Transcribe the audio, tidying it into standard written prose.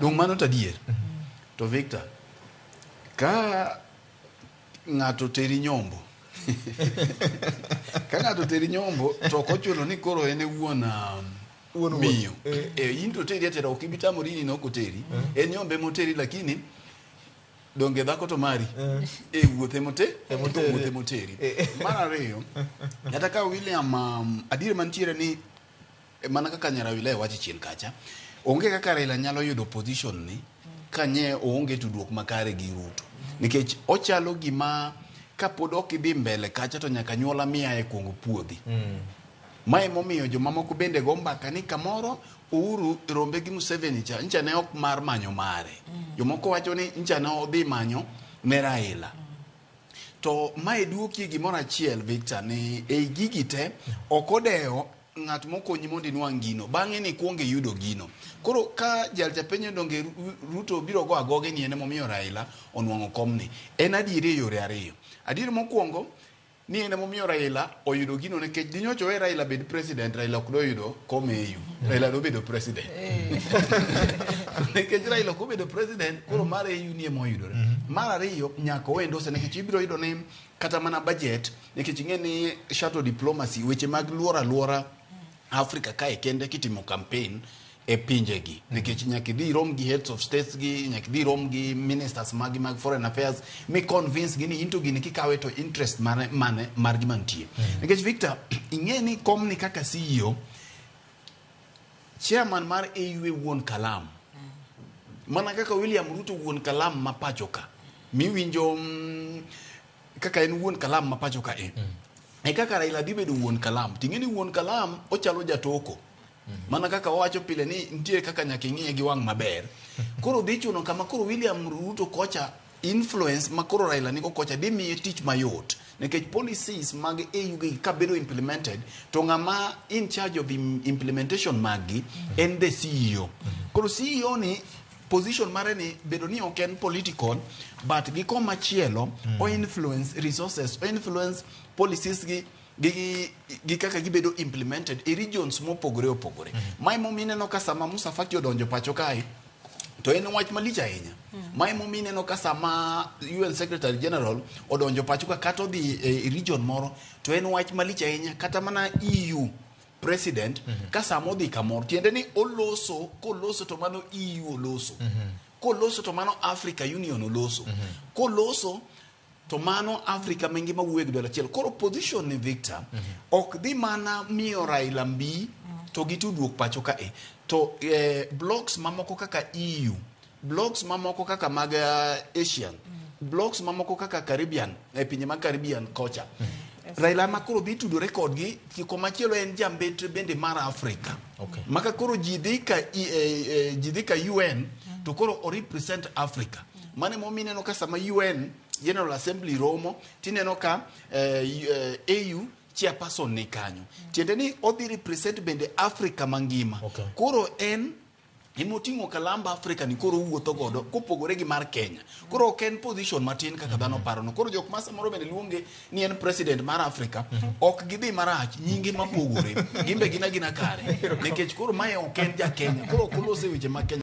Dong mano tadier. To Victor, ka ng'ato teri nyombo. Ka ng'ato teri nyombo, to kochuno ni koro ene wuon miyo. Into teri atera okibita morini no koteri. En nyombe moteri lakini donge dhako to mari wuothe moteri. Mar ariyo, kata ka William adier mantiere ni mana kaka Nyarawile wacho chien kacha, onge kaka Raila nyalo yudo position ni kanye oonge tudruok makare gi Ruto. Nikech ochalo gima kapod ok idhi mbele kacha to nyaka nyuola miya e kuongo puodhi. Mae momiyo jomamoko bende go mbaka ni kamoro Uhuru rombe gi Museveni cha ncha ne ok mar manyo mare. Jomoko wacho ni ncha ne odhi manyo ne Raila. To mae duoki gimoro achiel Victor ni ei gigi te okodeo ng'at mokonyi mondo inwang' gino bang'e ni kuonge yudo gino. Koro ka jalcha penyo donge Ruto biro go agoge ni ene momiyo Raila onwang'o komni. En adieri yore ariyo. Adieri mokwongo ni ene momiyo Raila oyudo gino nikech dinyocho we Raila bed president, Raila ok doyudo kome EU. Raila do bedo president. Nikech Raila ko bedo president koro mar EU ni moyudore. Mar ariyo nyaka wendo se nikech ibiro yudo ni kata mana budget nikech ing'e ni shuttle diplomacy weche mag luora Africa kae kende kitimo campaign e pinjegi. Nikech nyaka dhi rom gi heads of states gi, nyaka dhi rom gi ministers mag foreign affairs, me convince gi ni into gini kikawe to interest mar gi mantie. Nikech Victor, ing'e ni kom ni kaka CEO, chairman mar AU e wuon kalam. Mana kaka William Ruto wuon kalam ma pacho ka. Miwinjo kaka en wuon kalam ma pacho ka e kaka Raila dhi bedo wuon kalam. Ting'e ni wuon kalam ochalo jatoko. Mana kaka wacho pile ni nitie kaka nyaka ing'iye gi wang' maber. Koro dhi chuno kama koro William Ruto kocha influence ma koro Raila niko kocha dhi miye tich mayot. Nikech policies mag AU gi ka bedo implemented to ng'ama in charge of the implementation magi en the CEO. Koro CEO ni position mare ni bedo ni ok en political but gi koma chielo o influence resources, o influence policies gi kaka gibedo implemented e regions mopogore. Mae momine no ka sama Musa Faki odonjo pacho kae to en wach malich ahinya. Mae momine no ka sama UN Secretary General odonjo pacho ka kato dhi e region moro to en wach malich ahinya. Kata mana EU president ka samo dhi kamoro tiende ni koloso to mano EU oloso. Koloso to mano Africa Union oloso. Koloso to mano Africa mengi mawuog dola chiel. Koro position ni Victor ok dhi mana miyo Raila mbi to gitudruok pacho ka to blocks mamoko kaka EU, blocks mamoko kaka mag Asian, blocks mamoko kaka Caribbean, pinje mag Caribbean kocha. Raila makoro dhi tudore kodgi kiko machielo en jambet bende mar Africa. Maka koro jidhika UN to koro o represent Africa. Mane momine no ka sama UN General Assembly romo tineno ka AU chairperson ni kanyo. Tiende ni odhi represent bende Africa mangima. Koro en imotingo kalamba Africa ni koro wuotho godo kopogore gi mar Kenya. Koro ok en position matin kaka dhano paro no. Koro jok masa moro bende luonge ni en president mar Africa ok gidhi marach nyinge mapogore. Gimbe gina kare. Nikech koro mae ok en ja Kenya. Koro kolose weche ma Kenya